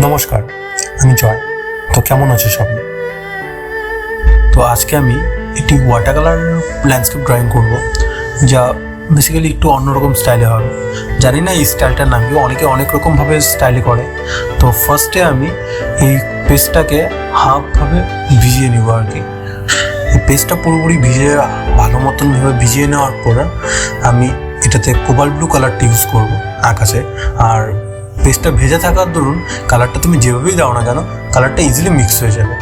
নমস্কার, আমি জয়। তো কেমন আছো সবাই? তো আজকে আমি একটি ওয়াটার কালার ল্যান্ডস্কেপ ড্রয়িং করব, যা বেসিক্যালি একটু অন্যরকম স্টাইলে হবে। জানি না এই স্টাইলটার নাম কি, অনেকে অনেক রকমভাবে স্টাইলে করে। তো ফার্স্টে আমি এই পেজটাকে হাফভাবে ভিজিয়ে নেবো আর কি। এই পেজটা পুরোপুরি ভালো মতনভাবে ভিজিয়ে নেওয়ার পর আমি এটাতে কোবাল্ট ব্লু কালারটা ইউজ করবো আকাশে। আর পেজটা ভেজে থাকার দরুন কালারটা তুমি যেভাবেই দাও না কেন, কালারটা ইজিলি মিক্স হয়ে যাবে।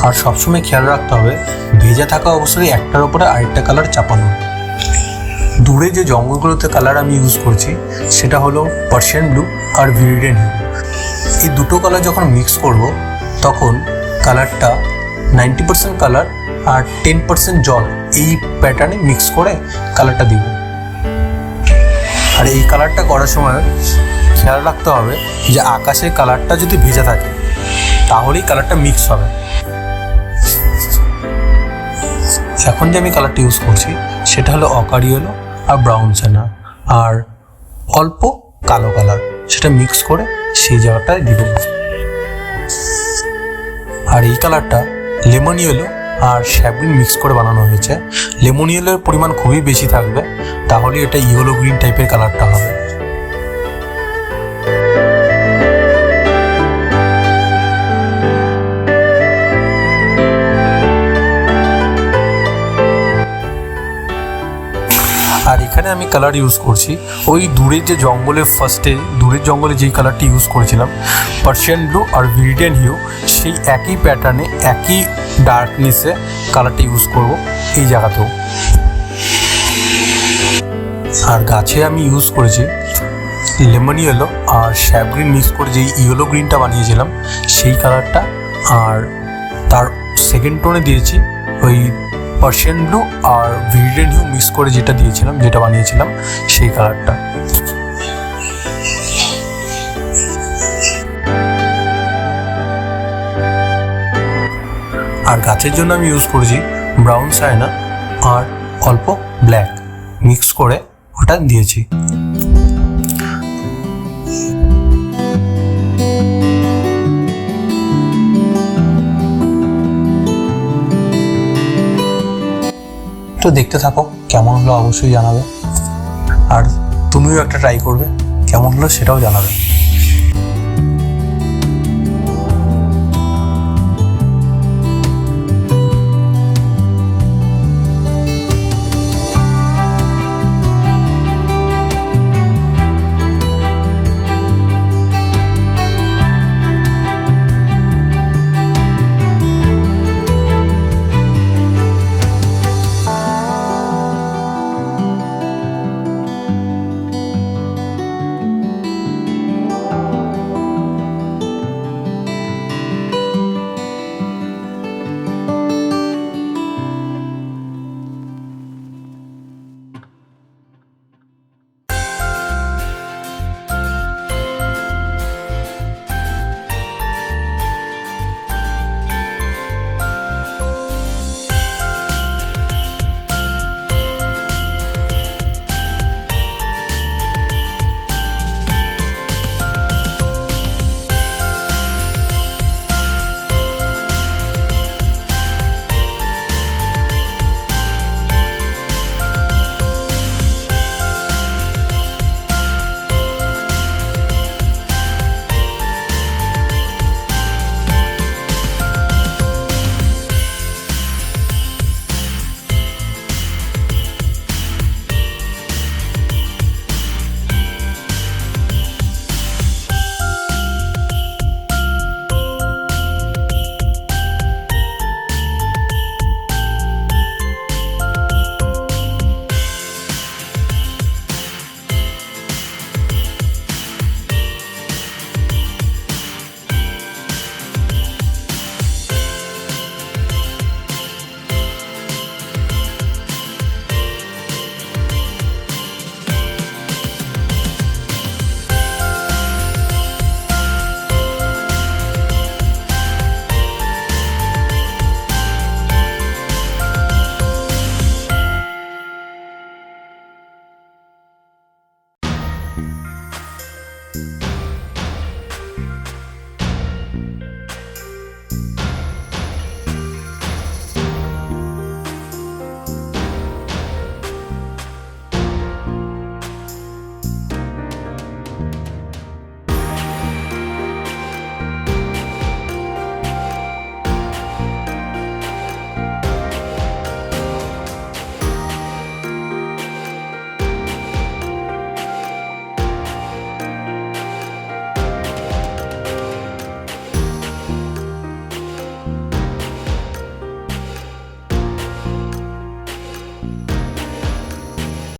আর সবসময় খেয়াল রাখতে হবে ভেজে থাকা অবস্থায় একটার উপরে আরেকটা কালার চাপানো। দূরে যে জঙ্গলগুলোতে কালার আমি ইউজ করছি সেটা হলো পার্সিয়ান ব্লু আর ভিরিডিয়ান হিউ। এই দুটো কালার যখন মিক্স করব তখন কালারটা 90% কালার আর 10% জল এই প্যাটার্নে মিক্স করে কালারটা দিব। আর এই কালারটা করার সময় খেয়াল রাখতে হবে যে আকাশের কালারটা যদি ভেজা থাকে তাহলেই কালারটা মিক্স হবে। এখন যে আমি কালারটা ইউজ করছি সেটা হলো অকার ইয়েলো আর ব্রাউন সেনা আর অল্প কালো কালার, সেটা মিক্স করে সেই জায়গাটায় দিব। আর এই কালারটা লেমন ইয়েলো আর শ্যাবগ্রিন মিক্স করে বানানো হয়েছে। লেমন ইয়েলোর পরিমাণ খুবই বেশি থাকবে, তাহলে এটা ইয়েলো গ্রিন টাইপের কালারটা হবে। আর এখানে আমি কালার ইউজ করছি ওই দূরের যে দূরের জঙ্গলে যেই কালারটি ইউজ করেছিলাম পার্সিয়ান ব্লু আর ভিরিডিয়ান হিউ, সেই একই প্যাটার্নে একই ডার্কনেসে কালারটা ইউজ করব এই জায়গাতেও। আর গাছে আমি ইউজ করেছি লেমন ইয়েলো আর শ্যাবগ্রিন মিক্স করে যেই ইয়েলো গ্রিনটা বানিয়েছিলাম সেই কালারটা, আর তার সেকেন্ড টোনে দিয়েছি ওই পার্সিয়ান ব্লু আর ভিরিডিয়ান হিউ মিক্স করে যেটা বানিয়েছিলাম সেই কালারটা। আর গাছের জন্য আমি ইউজ করেছি ব্রাউন সায়ানা আর অল্প ব্ল্যাক মিক্স করে ওটা দিয়েছি। তো দেখতে থাকো, কেমন হলো অবশ্যই জানাবে। আর তুমিও একটা ট্রাই করবে, কেমন হলো সেটাও জানাবে।